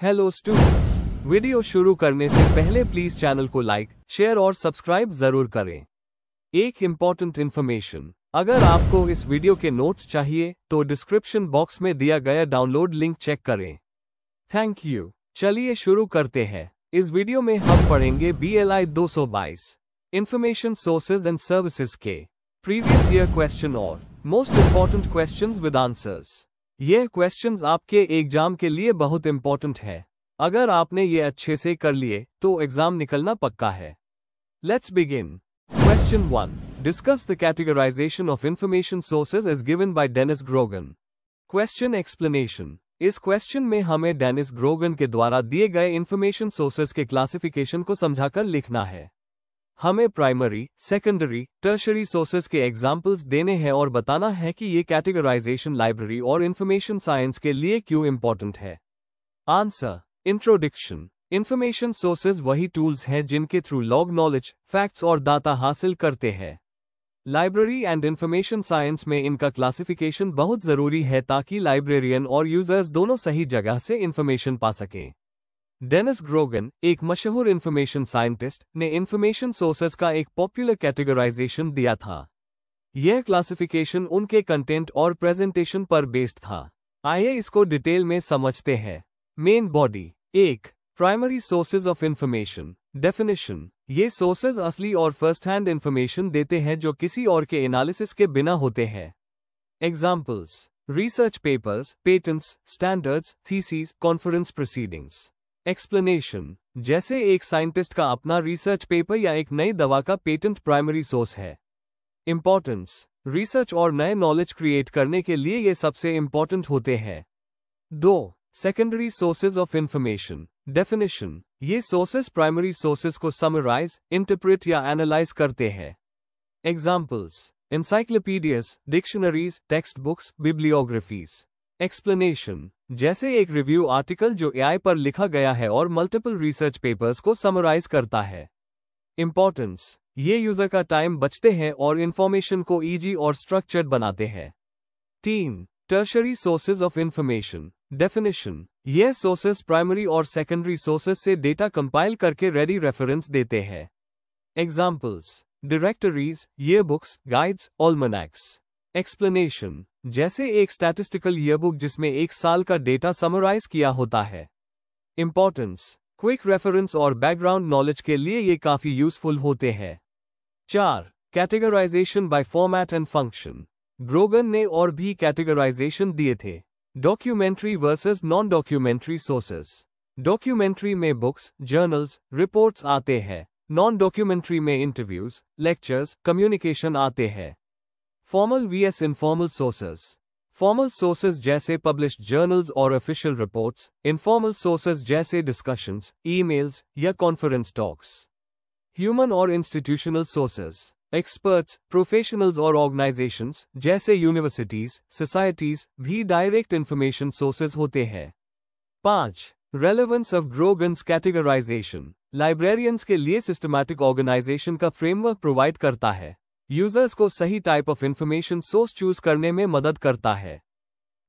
Hello students, video शुरू करने से पहले प्लीज चैनल को लाइक, शेयर और सब्सक्राइब जरूर करें। एक इम्पॉर्टेंट इन्फॉर्मेशन, अगर आपको इस वीडियो के नोट्स चाहिए तो डिस्क्रिप्शन बॉक्स में दिया गया डाउनलोड लिंक चेक करें। Thank you. चलिए शुरू करते हैं। इस वीडियो में हम पढ़ेंगे BLI 222 information sources and services के प्रीवियस ईयर क्वेश्चन और most important questions with answers. ये क्वेश्चंस आपके एग्जाम के लिए बहुत इंपॉर्टेंट है। अगर आपने ये अच्छे से कर लिए तो एग्जाम निकलना पक्का है। Let's begin. Question 1, discuss the categorisation of information sources as given by Dennis Grogan. Question explanation. इस क्वेश्चन में हमें डेनिस ग्रोगन के द्वारा दिए गए इंफॉर्मेशन सोर्सेज के क्लासिफिकेशन को समझाकर लिखना है। हमें प्राइमरी, सेकेंडरी, टर्शरी सोर्सेज के एग्जाम्पल्स देने हैं और बताना है कि ये कैटेगराइजेशन लाइब्रेरी और इंफॉर्मेशन साइंस के लिए क्यों इंपॉर्टेंट है। आंसर। इंट्रोडक्शन। इंफॉर्मेशन सोर्सेज वही टूल्स हैं जिनके थ्रू लोग नॉलेज, फैक्ट्स और डाटा हासिल करते हैं। लाइब्रेरी एंड इंफॉर्मेशन साइंस में इनका क्लासिफिकेशन बहुत जरूरी है ताकि लाइब्रेरियन और यूजर्स दोनों सही जगह से इंफॉर्मेशन पा सकें। डेनिस ग्रोगन, एक मशहूर इंफॉर्मेशन साइंटिस्ट, ने इंफॉर्मेशन सोर्सेज का एक पॉपुलर कैटेगराइजेशन दिया था। यह क्लासिफिकेशन उनके कंटेंट और प्रेजेंटेशन पर बेस्ड था। आइए इसको डिटेल में समझते हैं। Main body. 1. Primary sources of information. Definition. ये सोर्सेज असली और फर्स्ट हैंड इंफॉर्मेशन देते हैं जो किसी और के एनालिसिस के बिना होते हैं। Examples: research papers, patents, standards, thesis, conference proceedings. Explanation. जैसे एक साइंटिस्ट का अपना रिसर्च पेपर या एक नई दवा का पेटेंट प्राइमरी सोर्स है। इंपॉर्टेंस। रिसर्च और नए नॉलेज क्रिएट करने के लिए ये सबसे इंपॉर्टेंट होते हैं। 2. Secondary sources of information. Definition. ये सोर्सेज प्राइमरी सोर्सेज को समराइज, इंटरप्रेट या एनालाइज करते हैं। Examples: encyclopaedias, dictionaries, text books, bibliographies. Explanation. जैसे एक रिव्यू आर्टिकल जो AI पर लिखा गया है और मल्टीपल रिसर्च पेपर्स को समराइज करता है। इंपॉर्टेंस। ये यूजर का टाइम बचते हैं और इंफॉर्मेशन को इजी और स्ट्रक्चर्ड बनाते हैं। 3. Tertiary sources of information. Definition. ये सोर्सेज प्राइमरी और सेकेंडरी सोर्सेज से डेटा कंपाइल करके रेडी रेफरेंस देते हैं। Examples: directories, yearbooks, guides, almanacs. Explanation. जैसे एक स्टैटिस्टिकल ईयरबुक जिसमें एक साल का डेटा समराइज किया होता है। इंपॉर्टेंस। क्विक रेफरेंस और बैकग्राउंड नॉलेज के लिए ये काफी यूजफुल होते हैं। 4. Categorisation by format and function. Grogan ने और भी कैटेगराइजेशन दिए थे। Documentary versus non documentary sources. Documentary में बुक्स, जर्नल्स, रिपोर्ट्स आते हैं। नॉन डॉक्यूमेंट्री में इंटरव्यूज, लेक्चर्स, कम्युनिकेशन आते हैं। Formal vs informal sources. Formal sources जैसे पब्लिश्ड जर्नल्स और ऑफिशियल रिपोर्ट्स। इनफॉर्मल सोर्सेज जैसे डिस्कशंस, ईमेल्स या कॉन्फ्रेंस टॉक्स। ह्यूमन और इंस्टीट्यूशनल सोर्सेज। एक्सपर्ट्स, प्रोफेशनल्स और ऑर्गेनाइजेशंस जैसे यूनिवर्सिटीज, सोसाइटीज भी डायरेक्ट इंफॉर्मेशन सोर्सेज होते हैं। 5. Relevance of Grogan's categorisation. Librarians के लिए सिस्टमैटिक ऑर्गेनाइजेशन का फ्रेमवर्क प्रोवाइड करता है। यूजर्स को सही type of information source choose करने में मदद करता है।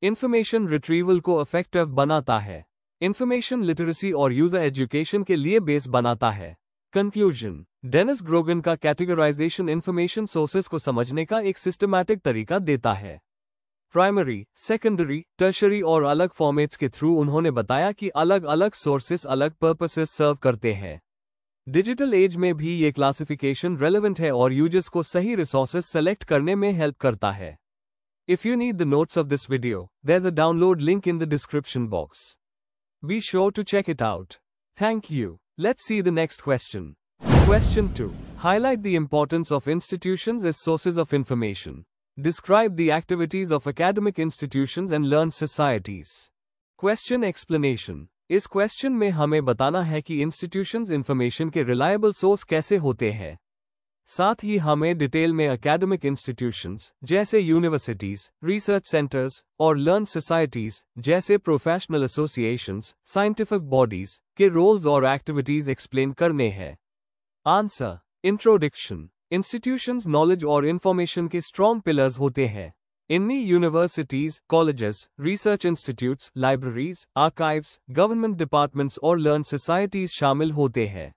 इंफॉर्मेशन रिट्रीवल को इफेक्टिव बनाता है। इंफॉर्मेशन लिटरेसी और यूजर एजुकेशन के लिए बेस बनाता है। कंक्लूजन। डेनिस ग्रोगन का कैटेगराइजेशन इंफॉर्मेशन सोर्सेज को समझने का एक सिस्टमैटिक तरीका देता है। प्राइमरी, सेकेंडरी, टर्शरी और अलग फॉर्मेट्स के थ्रू उन्होंने बताया कि अलग अलग सोर्सेज अलग पर्पसेस सर्व करते हैं। डिजिटल एज में भी ये क्लासिफिकेशन रेलेवेंट है और यूजर्स को सही रिसोर्सेज सेलेक्ट करने में हेल्प करता है। If you need the notes of this video, there is a download link in the description box. Be sure to check it out. Thank you. Let's see the next question. Question 2. Highlight the importance of institutions as sources of information. Describe the activities of academic institutions and learned societies. Question explanation. इस question में हमें बताना है कि institutions information के reliable source कैसे होते हैं। साथ ही हमें डिटेल में एकेडमिक इंस्टीट्यूशंस जैसे यूनिवर्सिटीज, रिसर्च सेंटर्स और लर्न सोसाइटीज जैसे प्रोफेशनल एसोसिएशंस, साइंटिफिक बॉडीज के रोल्स और एक्टिविटीज एक्सप्लेन करने हैं। आंसर। इंट्रोडक्शन। इंस्टीट्यूशंस नॉलेज और इंफॉर्मेशन के स्ट्रॉन्ग पिलर्स होते हैं। इनमें universities, colleges, research institutes, libraries, archives, government departments और लर्न सोसाइटीज शामिल होते हैं।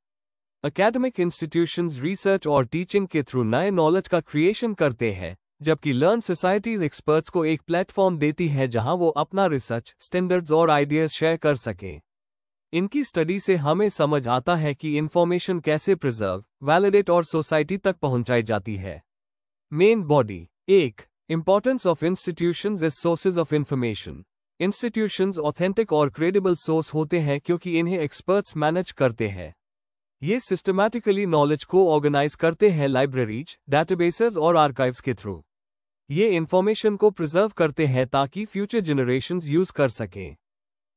एकेडमिक इंस्टीट्यूशंस रिसर्च और टीचिंग के थ्रू नए नॉलेज का क्रिएशन करते हैं, जबकि लर्न सोसाइटीज एक्सपर्ट्स को एक प्लेटफॉर्म देती है जहां वो अपना रिसर्च, स्टैंडर्ड्स और आइडियाज शेयर कर सकें। इनकी स्टडी से हमें समझ आता है कि इंफॉर्मेशन कैसे प्रिजर्व, वैलिडेट और सोसाइटी तक पहुंचाई जाती है। Main body. 1. Importance of institutions as sources of information. Institutions authentic और क्रेडिबल सोर्स होते हैं क्योंकि इन्हें एक्सपर्ट्स मैनेज करते हैं। ये सिस्टमैटिकली नॉलेज को ऑर्गेनाइज करते हैं लाइब्रेरीज, डेटाबेसेस और आर्काइव्स के थ्रू। ये इंफॉर्मेशन को प्रिजर्व करते हैं ताकि फ्यूचर जनरेशंस यूज कर सकें।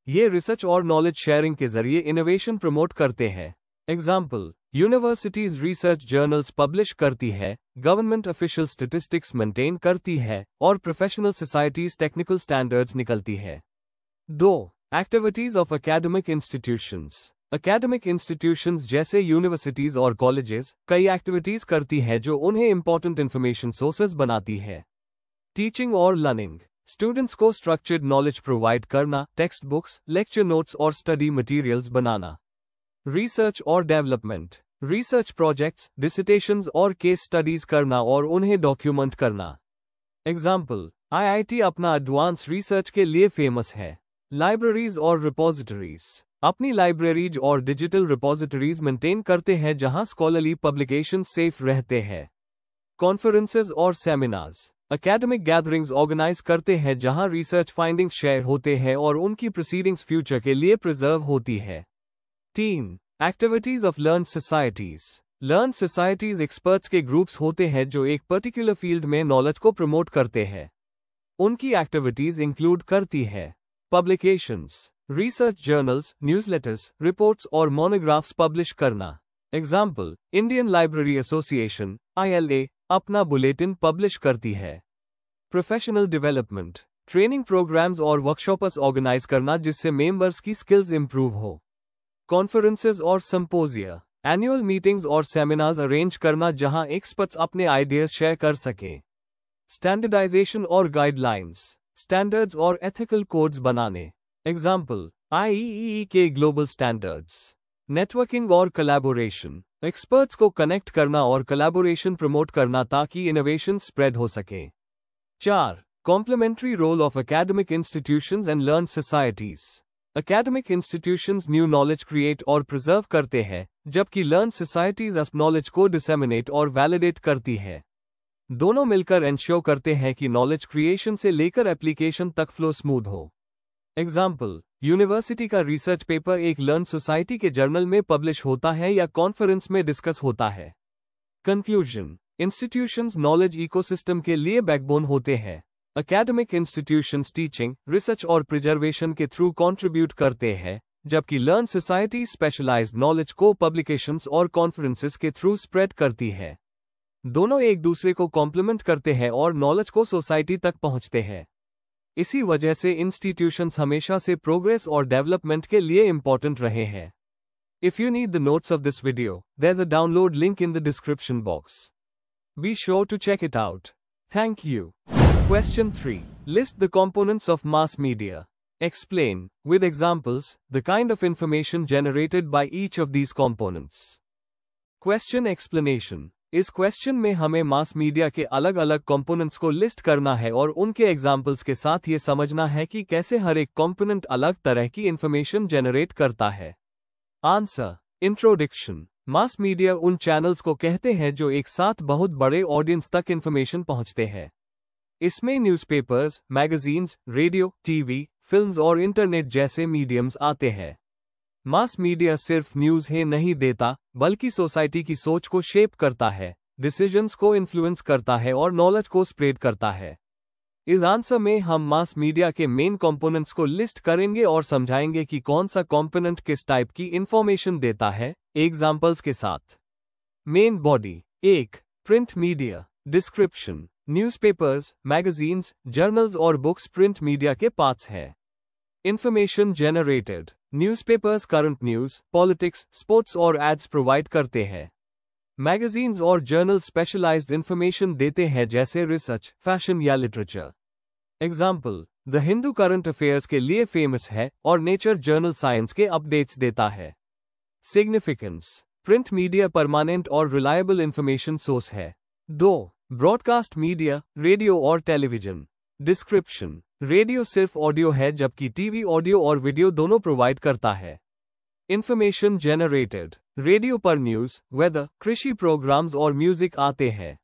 ये रिसर्च और नॉलेज शेयरिंग के जरिए इनोवेशन प्रमोट करते हैं। Example, universities research journals publish करती है, गवर्नमेंट ऑफिशियल स्टैटिस्टिक्स मेंटेन करती है और प्रोफेशनल सोसाइटीज टेक्निकल स्टैंडर्ड्स निकलती है। 2. Activities of academic institutions. Academic institutions जैसे यूनिवर्सिटीज और कॉलेजेस कई एक्टिविटीज करती है जो उन्हें इंपॉर्टेंट इंफॉर्मेशन सोर्सेज बनाती है। टीचिंग और लर्निंग। स्टूडेंट्स को स्ट्रक्चर्ड नॉलेज प्रोवाइड करना, टेक्स्ट बुक्स, लेक्चर नोट्स और स्टडी मटेरियल्स बनाना। रिसर्च और डेवलपमेंट। रिसर्च प्रोजेक्ट्स, डिसर्टेशंस और केस स्टडीज करना और उन्हें डॉक्यूमेंट करना। एग्जाम्पल, IIT अपना एडवांस रिसर्च के लिए फेमस है। लाइब्रेरीज और रिपोजिटरीज अपनी लाइब्रेरीज और डिजिटल रिपोजिटरीज मेंटेन करते हैं जहां स्कॉलरली पब्लिकेशन सेफ रहते हैं। कॉन्फ्रेंसेस और सेमिनार्स एकेडमिक गैदरिंग्स ऑर्गेनाइज करते हैं जहां रिसर्च फाइंडिंग्स शेयर होते हैं और उनकी प्रोसीडिंग्स फ्यूचर के लिए प्रिजर्व होती है। 3. Activities of learn societies. Learn societies experts के ग्रुप्स होते हैं जो एक पर्टिकुलर फील्ड में नॉलेज को प्रमोट करते हैं। उनकी एक्टिविटीज इंक्लूड करती है publications, research journals, newsletters, reports और मोनोग्राफ्स पब्लिश करना। Example, Indian library association ILA अपना बुलेटिन पब्लिश करती है। प्रोफेशनल डेवलपमेंट, ट्रेनिंग प्रोग्राम्स और वर्कशॉप्स ऑर्गेनाइज करना जिससे मेंबर्स की स्किल्स इंप्रूव हो। कॉन्फ्रेंसेस और सिंपोजिया, एनुअल मीटिंग्स और सेमिनार्स अरेंज करना जहां एक्सपर्ट्स अपने आइडियाज शेयर कर सकें। स्टैंडर्डाइजेशन और गाइडलाइंस, स्टैंडर्ड्स और एथिकल कोड्स बनाने। एग्जाम्पल, IEEE के ग्लोबल स्टैंडर्ड्स। नेटवर्किंग और कोलैबोरेशन, एक्सपर्ट्स को कनेक्ट करना और कोलैबोरेशन प्रमोट करना ताकि इनोवेशन स्प्रेड हो सके। 4. Complementary role of academic institutions and learn societies. Academic institutions new knowledge create और प्रिजर्व करते हैं, जबकि लर्न सोसाइटीज उस नॉलेज को डिसेमिनेट और वैलिडेट करती है। दोनों मिलकर एंश्योर करते हैं कि नॉलेज क्रिएशन से लेकर एप्लीकेशन तक फ्लो स्मूथ हो। एग्जाम्पल, यूनिवर्सिटी का रिसर्च पेपर एक लर्न सोसाइटी के जर्नल में पब्लिश होता है या कॉन्फ्रेंस में डिस्कस होता है। कंक्लूजन, इंस्टीट्यूशंस नॉलेज इकोसिस्टम के लिए बैकबोन होते हैं। एकेडमिक इंस्टीट्यूशंस टीचिंग, रिसर्च और प्रिजर्वेशन के थ्रू कंट्रीब्यूट करते हैं, जबकि लर्न सोसाइटी स्पेशलाइज्ड नॉलेज को पब्लिकेशंस और कॉन्फ्रेंसेस के थ्रू स्प्रेड करती है। दोनों एक दूसरे को कॉम्प्लीमेंट करते हैं और नॉलेज को सोसाइटी तक पहुंचते हैं। इसी वजह से इंस्टीट्यूशंस हमेशा से प्रोग्रेस और डेवलपमेंट के लिए इंपॉर्टेंट रहे हैं। If you need the notes of this video, there's a download link in the description box. Be sure to check it out. Thank you. Question 3. List the components of mass media. Explain, with examples, the kind of information generated by each of these components. Question explanation. इस question में हमें mass media के अलग अलग components को list करना है और उनके एग्जाम्पल्स के साथ ये समझना है कि कैसे हर एक कंपोनेंट अलग तरह की इंफॉर्मेशन जनरेट करता है। आंसर। इंट्रोडक्शन। मास मीडिया उन चैनल्स को कहते हैं जो एक साथ बहुत बड़े ऑडियंस तक इंफॉर्मेशन पहुंचते हैं। इसमें newspapers, magazines, radio, TV, films और इंटरनेट जैसे मीडियम्स आते हैं। मास मीडिया सिर्फ न्यूज़ ही नहीं देता, बल्कि सोसाइटी की सोच को शेप करता है, डिसीजंस को इन्फ्लुएंस करता है और नॉलेज को स्प्रेड करता है। इस आंसर में हम मास मीडिया के मेन कंपोनेंट्स को लिस्ट करेंगे और समझाएंगे कि कौन सा कंपोनेंट किस टाइप की इंफॉर्मेशन देता है, एग्जांपल्स के साथ। Main body. 1. Print media. Description. Newspapers, magazines, journals और बुक्स प्रिंट मीडिया के पार्ट्स हैं। Information generated. Newspapers current news, politics, sports और एड्स प्रोवाइड करते हैं। मैगजीन्स और जर्नल स्पेशलाइज्ड इंफॉर्मेशन देते हैं जैसे रिसर्च, फैशन या literature. Example, the Hindu current affairs के लिए फेमस है और नेचर जर्नल साइंस के अपडेट्स देता है। सिग्निफिकेंस, प्रिंट मीडिया परमानेंट और रिलायबल इंफॉर्मेशन सोर्स है। 2. ब्रॉडकास्ट मीडिया, रेडियो और टेलीविजन। डिस्क्रिप्शन, रेडियो सिर्फ ऑडियो है जबकि टीवी ऑडियो और वीडियो दोनों प्रोवाइड करता है। इंफॉर्मेशन जनरेटेड, रेडियो पर न्यूज, वेदर, कृषि प्रोग्राम्स और म्यूजिक आते हैं।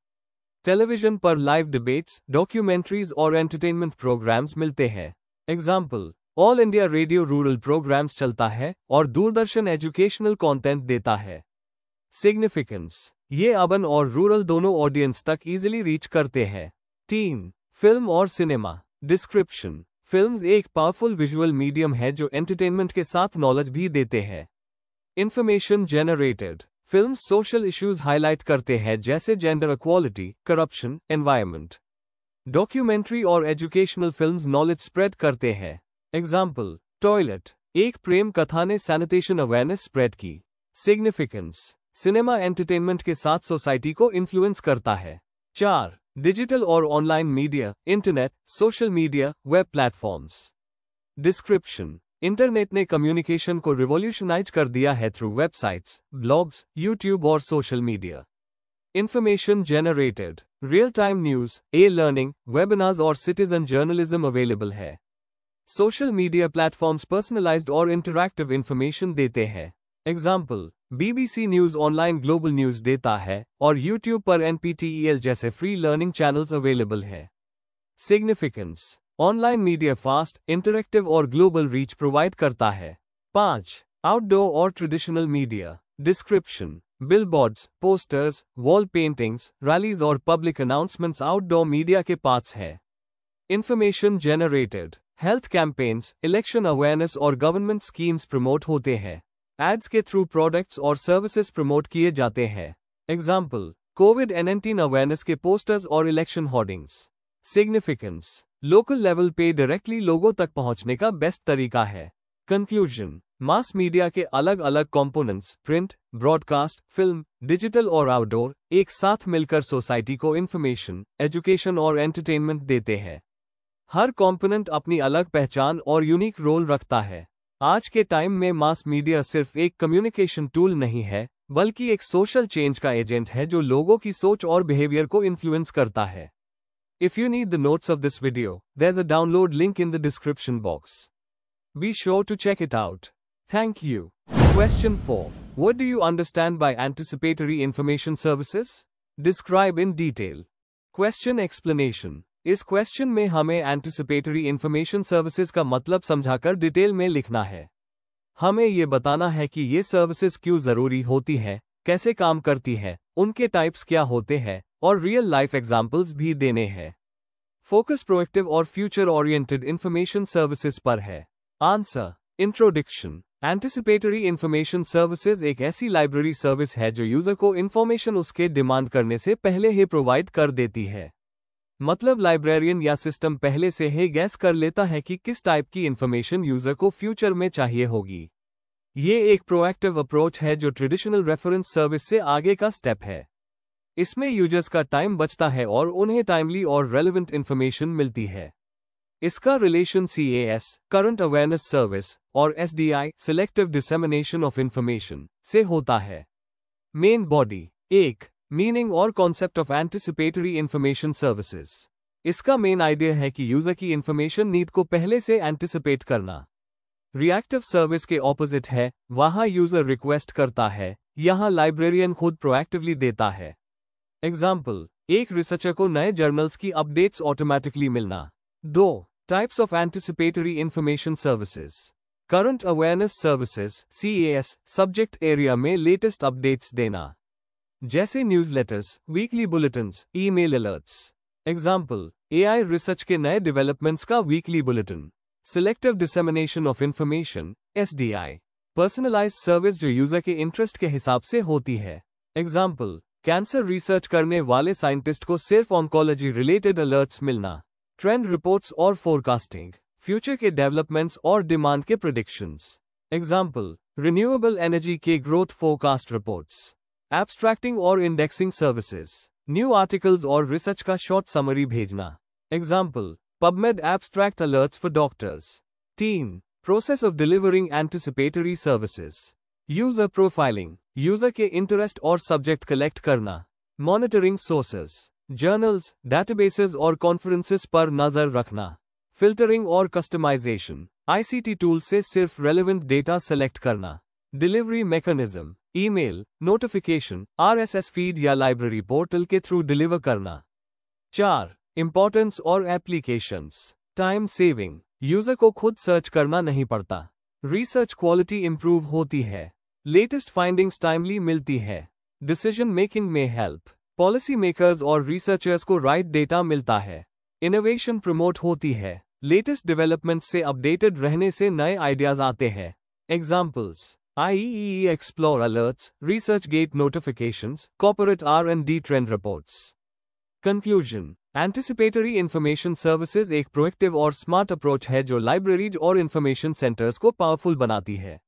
टेलीविजन पर लाइव डिबेट्स, डॉक्यूमेंट्रीज और एंटरटेनमेंट प्रोग्राम्स मिलते हैं। Example, all India radio rural programmes चलता है और दूरदर्शन एजुकेशनल कंटेंट देता है। सिग्निफिकेंस, ये अर्बन और रूरल दोनों ऑडियंस तक इजीली रीच करते हैं। 3. फिल्म और सिनेमा। डिस्क्रिप्शन, फिल्म्स एक पावरफुल विजुअल मीडियम है जो एंटरटेनमेंट के साथ नॉलेज भी देते हैं। Information generated, films social issues highlight करते हैं जैसे gender equality, corruption, environment. Documentary और एजुकेशनल फिल्म्स नॉलेज स्प्रेड करते हैं। एग्जाम्पल, टॉयलेट, एक प्रेम कथा ने सैनिटेशन अवेयरनेस स्प्रेड की। सिग्निफिकेंस, सिनेमा एंटरटेनमेंट के साथ सोसाइटी को इन्फ्लुएंस करता है। 4. डिजिटल और online media, internet, social media, web platforms. Description, internet ने कम्युनिकेशन को रिवॉल्यूशनाइज कर दिया है थ्रू वेबसाइट्स, ब्लॉग्स, यूट्यूब और social media. Information generated, real time news, learning, webinars और सिटीजन जर्नलिज्म अवेलेबल है। सोशल मीडिया प्लेटफॉर्म्स पर्सनलाइज्ड और interactive information देते हैं। Example, BBC news online global news देता है और YouTube पर NPTEL जैसे फ्री लर्निंग चैनल्स अवेलेबल है। Significance, online media fast, interactive और ग्लोबल रीच प्रोवाइड करता है। 5. आउटडोर और traditional media. Description, billboards, posters, wall paintings, rallies और पब्लिक अनाउंसमेंट्स आउटडोर मीडिया के पार्ट्स हैं। Information generated, health campaigns, election awareness और government schemes promote होते हैं। एड्स के थ्रू प्रोडक्ट्स और सर्विसेज प्रमोट किए जाते हैं। एग्जाम्पल, कोविड-19 अवेयरनेस के पोस्टर्स और election hoardings. Significance, local level पे डायरेक्टली लोगों तक पहुंचने का बेस्ट तरीका है। कंक्लूजन, मास मीडिया के अलग अलग components, print, broadcast, film, digital और आउटडोर, एक साथ मिलकर सोसाइटी को इंफॉर्मेशन, एजुकेशन और एंटरटेनमेंट देते हैं। हर कंपोनेंट अपनी अलग पहचान और यूनिक रोल रखता है। आज के टाइम में मास मीडिया सिर्फ एक कम्युनिकेशन टूल नहीं है, बल्कि एक सोशल चेंज का एजेंट है जो लोगों की सोच और बिहेवियर को इन्फ्लुएंस करता है। If you need the notes of this video, there's a download link in the description box. Be sure to check it out. Thank you. Question 4. What do you understand by anticipatory information services? Describe in detail. Question explanation. इस question में हमें anticipatory information services का मतलब समझाकर detail में लिखना है। हमें ये बताना है कि ये सर्विसेज क्यों जरूरी होती है, कैसे काम करती है, उनके टाइप्स क्या होते हैं और रियल लाइफ एग्जाम्पल्स भी देने हैं। फोकस प्रोएक्टिव और फ्यूचर ओरिएंटेड इंफॉर्मेशन सर्विसेज पर है। Answer, introduction. Anticipatory information services एक ऐसी लाइब्रेरी सर्विस है जो यूजर को इंफॉर्मेशन उसके डिमांड करने से पहले ही प्रोवाइड कर देती है। मतलब लाइब्रेरियन या सिस्टम पहले से ही गैस कर लेता है कि किस टाइप की इंफॉर्मेशन यूजर को फ्यूचर में चाहिए होगी। ये एक प्रोएक्टिव अप्रोच है जो ट्रेडिशनल रेफरेंस सर्विस से आगे का स्टेप है। इसमें यूजर्स का टाइम बचता है और उन्हें टाइमली और रेलेवेंट इंफॉर्मेशन मिलती है। इसका relation CAS, current awareness service, और SDI, selective dissemination of information, से होता है। Main body. 1. मीनिंग और concept of anticipatory information services. इसका मेन आइडिया है कि यूजर की इंफॉर्मेशन नीड को पहले से एंटिसिपेट करना। रिएक्टिव सर्विस के ऑपोजिट है, वहां यूजर रिक्वेस्ट करता है, यहां लाइब्रेरियन खुद प्रोएक्टिवली देता है। एग्जाम्पल, एक रिसर्चर को नए जर्नल्स की अपडेट्स ऑटोमेटिकली मिलना। 2. Types of anticipatory information services. Current awareness services CAS, subject area में लेटेस्ट अपडेट्स देना, जैसे newsletters, weekly bulletins, email alerts. Example, AI research के नए डेवलपमेंट्स का weekly bulletin. Selective dissemination of information SDI, personalised service जो user के interest के हिसाब से होती है। एग्जाम्पल, कैंसर रिसर्च करने वाले साइंटिस्ट को सिर्फ ऑन्कोलॉजी रिलेटेड अलर्ट्स मिलना। ट्रेंड रिपोर्ट्स और फोरकास्टिंग, फ्यूचर के डेवलपमेंट्स और डिमांड के प्रेडिक्शंस। एग्जाम्पल, रिन्यूएबल एनर्जी के ग्रोथ फोरकास्ट रिपोर्ट्स। एब्स्ट्रैक्टिंग और इंडेक्सिंग सर्विसेज, न्यू आर्टिकल्स और रिसर्च का शॉर्ट समरी भेजना। Example, PubMed Abstract Alerts for Doctors. 3. Process of Delivering Anticipatory Services. User Profiling. User के interest और subject collect करना. Monitoring sources, journals, databases और conferences पर नजर रखना. फिल्टरिंग और कस्टमाइजेशन. आईसीटी टूल से सिर्फ रेलेवेंट डेटा सेलेक्ट करना. Delivery mechanism. Email, notification, RSS feed या लाइब्रेरी पोर्टल के थ्रू डिलीवर करना. 4. इंपॉर्टेंस और एप्लीकेशंस. Time saving. यूजर को खुद सर्च करना नहीं पड़ता. रिसर्च क्वालिटी इंप्रूव होती है. लेटेस्ट फाइंडिंग्स टाइमली मिलती है. डिसीजन मेकिंग में हेल्प. पॉलिसी मेकर्स और रिसर्चर्स को राइट डेटा मिलता है. इनोवेशन प्रमोट होती है. लेटेस्ट डेवलपमेंट से अपडेटेड रहने से नए आइडियाज आते हैं. Examples: IEEE explore alerts, research get notifications, corporate R&D trend reports. Conclusion. Anticipatory information services एक प्रोएक्टिव और स्मार्ट अप्रोच है जो लाइब्रेरीज और इंफॉर्मेशन सेंटर्स को पावरफुल बनाती है.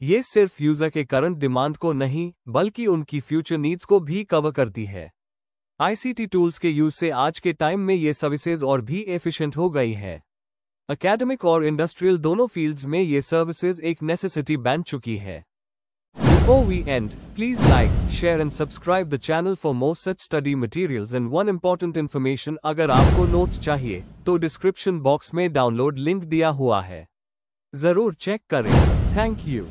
ये सिर्फ यूजर के करंट डिमांड को नहीं बल्कि उनकी फ्यूचर नीड्स को भी कवर करती है. आईसीटी टूल्स के यूज से आज के टाइम में ये सर्विसेज और भी एफिशिएंट हो गई है. एकेडमिक और इंडस्ट्रियल दोनों फील्ड्स में ये सर्विसेज एक नेसेसिटी बन चुकी है. Before we end, please like, share and subscribe the channel for more such study materials and one important information. अगर आपको नोट्स चाहिए तो डिस्क्रिप्शन बॉक्स में डाउनलोड लिंक दिया हुआ है, जरूर चेक करें. Thank you.